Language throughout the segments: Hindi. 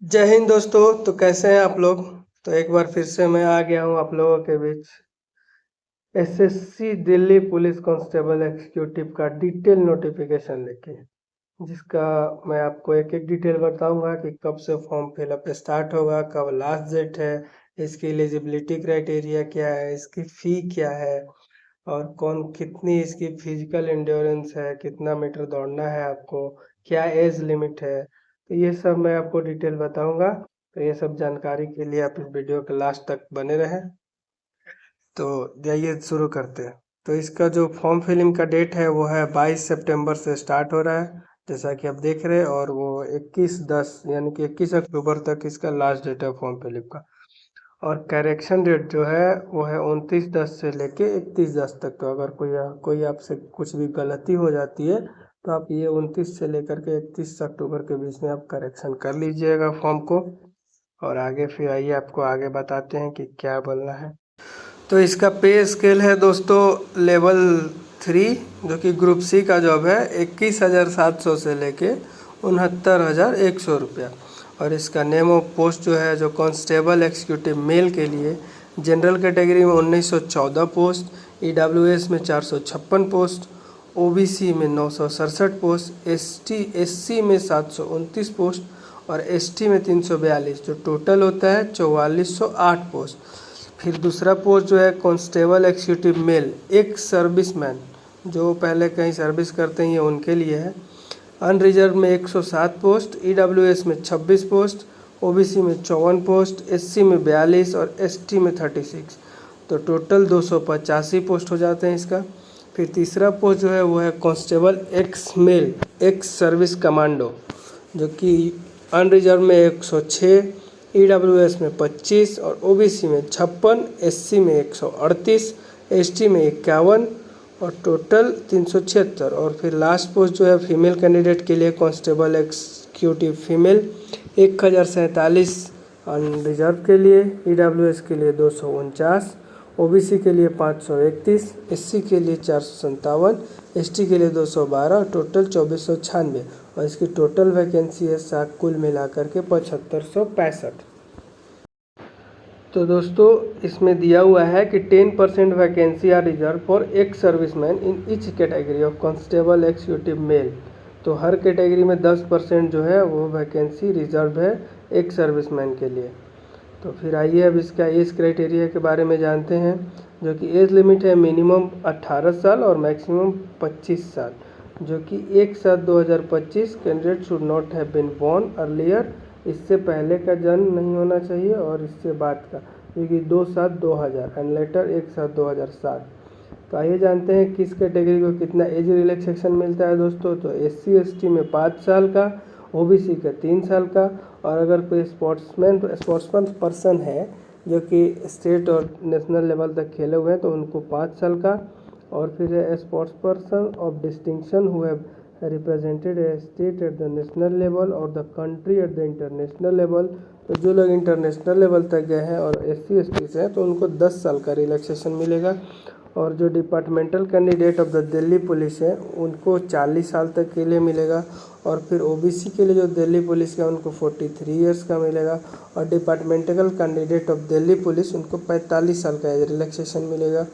जय हिंद दोस्तों। तो कैसे हैं आप लोग। तो एक बार फिर से मैं आ गया हूँ आप लोगों के बीच SSC Delhi police constable executive का डिटेल नोटिफिकेशन लेके, जिसका मैं आपको एक एक डिटेल बताऊंगा कि कब से फॉर्म फिलअप स्टार्ट होगा, कब लास्ट डेट है, इसकी एलिजिबिलिटी क्राइटेरिया क्या है, इसकी फ़ी क्या है, और कौन कितनी इसकी फिजिकल एंड्योरेंस है, कितना मीटर दौड़ना है आपको, क्या एज लिमिट है। तो ये सब मैं आपको डिटेल बताऊंगा। तो ये सब जानकारी के लिए आप इस वीडियो के लास्ट तक बने रहें। तो जाइए शुरू करते हैं। तो इसका जो फॉर्म फिलिंग का डेट है वो है 22 सितंबर से स्टार्ट हो रहा है, जैसा कि आप देख रहे हैं, और वो 21/10 यानी कि 21 अक्टूबर तक इसका लास्ट डेट है फॉर्म फिलिंग का। और करेक्शन डेट जो है वो है 29/10 से लेके 31/10 तक। तो अगर कोई आपसे कुछ भी गलती हो जाती है तो आप ये 29 से लेकर के 31 अक्टूबर के बीच में आप करेक्शन कर लीजिएगा फॉर्म को। और आगे फिर आइए आपको आगे बताते हैं कि क्या बोलना है। तो इसका पे स्केल है दोस्तों लेवल 3, जो कि ग्रुप सी का जॉब है, 21,700 से लेके 69,100 रुपया। और इसका नेम ऑफ पोस्ट जो है, जो कांस्टेबल एग्जीक्यूटिव मेल के लिए जनरल कैटेगरी में 1914 पोस्ट, ईडब्ल्यूएस में 456 पोस्ट, ओबीसी में 967 पोस्ट, एससी में 729 पोस्ट और एसटी में 342, जो टोटल होता है 4408 पोस्ट। फिर दूसरा पोस्ट जो है कांस्टेबल एग्जीक्यूटिव मेल, एक सर्विसमैन जो पहले कहीं सर्विस करते हैं, ये उनके लिए है। अनरिजर्व में 107 पोस्ट, ईडब्ल्यूएस में 26 पोस्ट, ओबीसी में 54 पोस्ट, एससी में 42 और एसटी में 36। तो टोटल 285 पोस्ट हो जाते हैं इसका। फिर तीसरा पोस्ट जो है वो है constable ex male, ex service commando, जो कि अनरिजर्व में 106, ईडब्ल्यूएस में 25 और ओबीसी में 56, एससी में 138, एसटी में 51 और टोटल 376। और फिर लास्ट पोस्ट जो है फीमेल कैंडिडेट के लिए कांस्टेबल एग्जीक्यूटिव फीमेल 1047 अनरिजर्व के लिए, ईडब्ल्यूएस के लिए 249, ओबीसी के लिए 531, एससी के लिए 457, एसटी के लिए 212, टोटल 2496। और इसकी टोटल वैकेंसी है साथ कुल मिलाकर के 7565। तो दोस्तों इसमें दिया हुआ है कि 10% vacancy are reserve for ex serviceman in each category of constable executive male. तो हर कैटेगरी में 10% जो है वो वैकेंसी रिजर्व है एक सर्विसमैन के लिए। तो फिर आइए अब इसका एज क्राइटेरिया के बारे में जानते हैं, जो कि एज लिमिट है मिनिमम 18 साल और मैक्सिमम 25 साल, जो कि 1/7/2025 candidate should not have been born earlier, इससे पहले का जन्म नहीं होना चाहिए और इससे बाद का, जो कि 2/7/2000 एंड लेटर 1/7/2007। तो आइए जानते हैं किस कैटेगरी को कितना एज रिलैक्सेशन मिलता है दोस्तों। तो SC ST में 5 साल का, OBC का 3 साल का, और अगर कोई स्पोर्ट्समैन पर्सन है जो कि स्टेट और नेशनल लेवल तक खेले हुए हैं तो उनको 5 साल का। और फिर sports person of distinction who have represented a state at the national level और the country at the international level. तो जो लोग इंटरनेशनल लेवल तक गए हैं और SC ST से हैं तो उनको 10 साल का रिलैक्सेशन मिलेगा। और जो departmental candidate of the Delhi police है उनको 40 साल तक के लिए मिलेगा। और फिर OBC के लिए जो दिल्ली पुलिस का उनको 43 ईयर्स का मिलेगा। और departmental candidate of Delhi police उनको 45 साल का एज रिलैक्सेशन मिलेगा।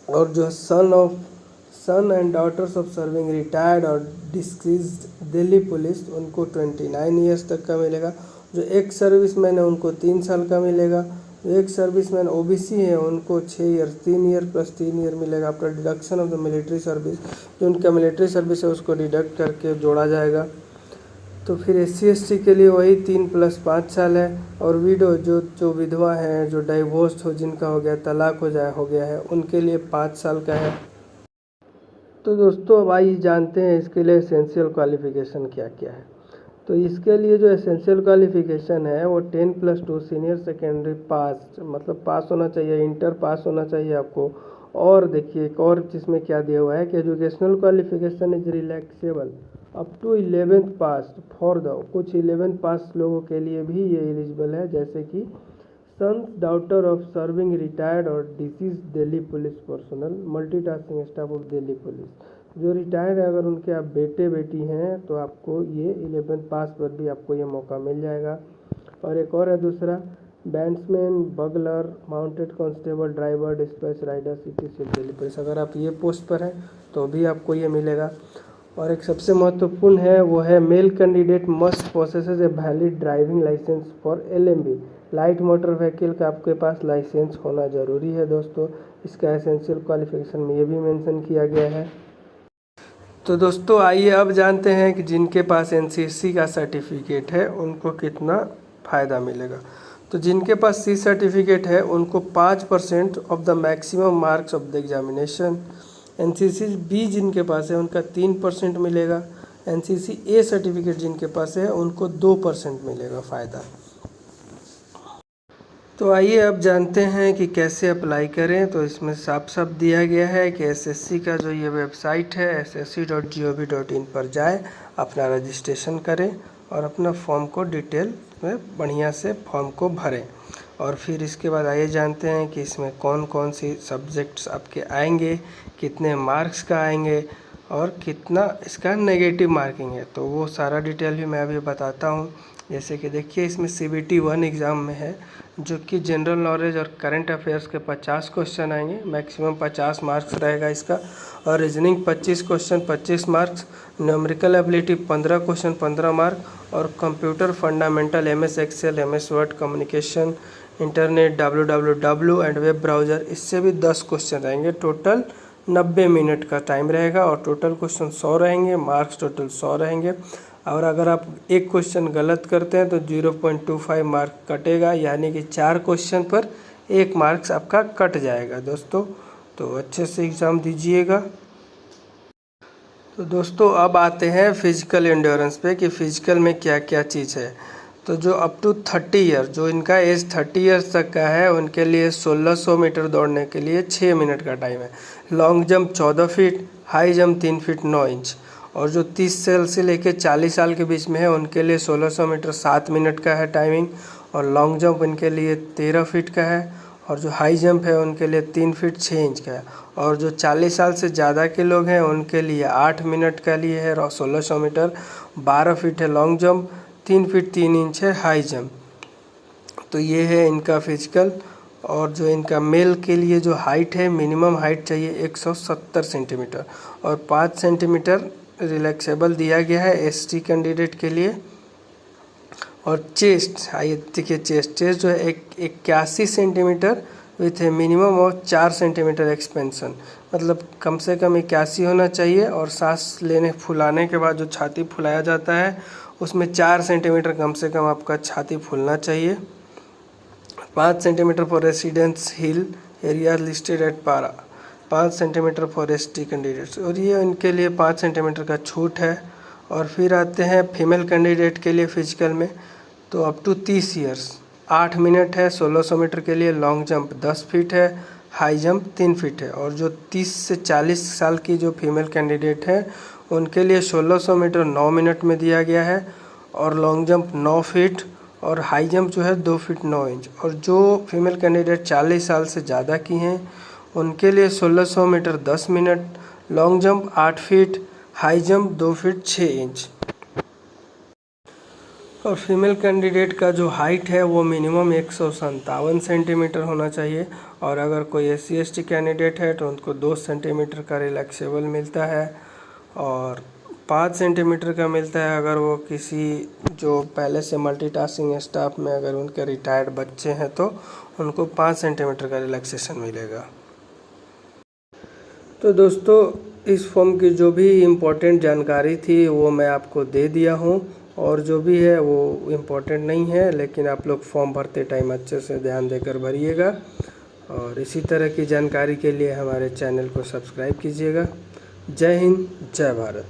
और जो son and daughters of serving retired और डिस्क्रीज्ड दिल्ली पुलिस उनको 29 ईयर्स तक का मिलेगा। जो एक सर्विसमैन है उनको 3 साल का मिलेगा। जो एक सर्विसमैन OBC है उनको 6 ईयर, 3 ईयर प्लस 3 ईयर मिलेगा after deduction of the military service. जो उनका मिलिट्री सर्विस है उसको डिडक्ट करके जोड़ा जाएगा। तो फिर SC ST के लिए वही 3 + 5 साल है। और विडो जो विधवा हैं, जो डाइवोर्स हो, जिनका हो गया तलाक हो गया है, उनके लिए 5 साल का है। तो दोस्तों अब आइए जानते हैं इसके लिए एसेंशियल क्वालिफ़िकेशन क्या क्या है। तो इसके लिए जो एसेंशियल क्वालिफ़िकेशन है वो 10+2 सीनियर सेकेंडरी पास, मतलब पास होना चाहिए, इंटर पास होना चाहिए आपको। और देखिए एक और जिसमें क्या दिया हुआ है कि educational qualification is relaxable up to 11th pass for the, कुछ 11th पास लोगों के लिए भी ये एलिजिबल है, जैसे कि sons daughter of serving retired और deceased Delhi police personal, multitasking staff of Delhi police. जो रिटायर्ड है अगर उनके आप बेटे बेटी हैं तो आपको ये 11th पास पर भी आपको ये मौका मिल जाएगा। और एक और है दूसरा, bandsman, bugler, mounted constable, driver, dispatch rider, city civil Delhi police, अगर आप ये पोस्ट पर हैं तो भी आपको ये मिलेगा। और एक सबसे महत्वपूर्ण है वो है male candidate must possesses a valid driving licence for LMV, light motor vehicle का आपके पास लाइसेंस होना ज़रूरी है दोस्तों। इसका एसेंशियल क्वालिफिकेशन में ये भी मेंशन किया गया है। तो दोस्तों आइए अब जानते हैं कि जिनके पास NCC का सर्टिफिकेट है उनको कितना फ़ायदा मिलेगा। तो जिनके पास C सर्टिफिकेट है उनको 5% of the maximum marks of the examination. NCC B जिनके पास है उनका 3% मिलेगा। NCC A सर्टिफिकेट जिनके पास है उनको 2% मिलेगा फ़ायदा। तो आइए अब जानते हैं कि कैसे अप्लाई करें। तो इसमें साफ साफ दिया गया है कि SSC का जो ये वेबसाइट है ssc.gov.in पर जाएं, अपना रजिस्ट्रेशन करें और अपना फॉर्म को डिटेल में बढ़िया से फॉर्म को भरें। और फिर इसके बाद आइए जानते हैं कि इसमें कौन कौन सी सब्जेक्ट्स आपके आएंगे, कितने मार्क्स का आएंगे और कितना इसका नेगेटिव मार्किंग है। तो वो सारा डिटेल भी मैं अभी बताता हूँ। जैसे कि देखिए इसमें CBT 1 एग्ज़ाम में है जो कि जनरल नॉलेज और करंट अफेयर्स के 50 क्वेश्चन आएंगे, मैक्सिमम 50 मार्क्स रहेगा इसका। और reasoning 25 question 25 marks, numerical ability 15 question 15 mark और computer fundamental MS excel, MS word, communication, internet, www and web browser, इससे भी 10 क्वेश्चन रहेंगे। टोटल 90 मिनट का टाइम रहेगा और टोटल क्वेश्चन 100 रहेंगे, मार्क्स टोटल 100 रहेंगे। और अगर आप एक क्वेश्चन गलत करते हैं तो 0.25 मार्क कटेगा, यानी कि 4 क्वेश्चन पर 1 मार्क्स आपका कट जाएगा दोस्तों। तो अच्छे से एग्ज़ाम दीजिएगा। तो दोस्तों अब आते हैं फिजिकल एंड्योरेंस पे कि फ़िज़िकल में क्या क्या चीज़ है। तो जो अप टू 30 ईयर, जो इनका एज 30 ईयर्स तक का है, उनके लिए 1600 मीटर दौड़ने के लिए 6 मिनट का टाइम है। Long jump 14 feet, high jump 3 feet 9 inch. और जो 30 साल से लेकर 40 साल के बीच में है उनके लिए 1600 मीटर 7 मिनट का है टाइमिंग। और लॉन्ग जंप इनके लिए 13 फीट का है। और जो हाई जंप है उनके लिए 3 फीट 6 इंच का है। और जो 40 साल से ज़्यादा के लोग हैं उनके लिए 8 मिनट का लिए है 1600 मीटर, 12 फीट है लॉन्ग जंप, 3 फीट 3 इंच है हाई जंप। तो ये है इनका फिजिकल। और जो इनका मेल के लिए जो हाइट है, मिनिमम हाइट चाहिए 170 सेंटीमीटर और 5 सेंटीमीटर रिलैक्सेबल दिया गया है ST कैंडिडेट के लिए। और चेस्ट, आइए देखिए चेस्ट जो है 81 सेंटीमीटर विथ ए मिनिमम और 4 सेंटीमीटर एक्सपेंशन, मतलब कम से कम 81 होना चाहिए। और सांस लेने फुलाने के बाद जो छाती फुलाया जाता है उसमें 4 सेंटीमीटर कम से कम आपका छाती फूलना चाहिए। 5 centimetre for residence hill area listed at पारा, 5 सेंटीमीटर फॉर ST कैंडिडेट्स, और ये इनके लिए 5 सेंटीमीटर का छूट है। और फिर आते हैं फीमेल कैंडिडेट के लिए फिजिकल में। तो अप टू 30 ईयर्स 8 मिनट है 1600 मीटर के लिए, लॉन्ग जंप 10 फीट है, हाई जंप 3 फीट है। और जो 30 से 40 साल की जो फीमेल कैंडिडेट है उनके लिए 1600 मीटर 9 मिनट में दिया गया है और लॉन्ग जंप 9 फीट और हाई जंप जो है 2 फीट 9 इंच। और जो फीमेल कैंडिडेट 40 साल से ज़्यादा की हैं उनके लिए 1600 metre 10 minute, long jump 8 feet, high jump 2 feet 6 inch. और फीमेल कैंडिडेट का जो हाइट है वो मिनिमम 157 सेंटीमीटर होना चाहिए। और अगर कोई SC ST कैंडिडेट है तो उनको 2 सेंटीमीटर का रिलैक्सेबल मिलता है और 5 सेंटीमीटर का मिलता है अगर वो किसी जो पहले से मल्टीटास्किंग स्टाफ में अगर उनके रिटायर्ड बच्चे हैं तो उनको 5 सेंटीमीटर का रिलैक्सेशन मिलेगा। तो दोस्तों इस फॉर्म की जो भी इम्पोर्टेंट जानकारी थी वो मैं आपको दे दिया हूँ और जो भी है वो इम्पोर्टेंट नहीं है, लेकिन आप लोग फॉर्म भरते टाइम अच्छे से ध्यान देकर भरिएगा। और इसी तरह की जानकारी के लिए हमारे चैनल को सब्सक्राइब कीजिएगा। जय हिंद, जय भारत।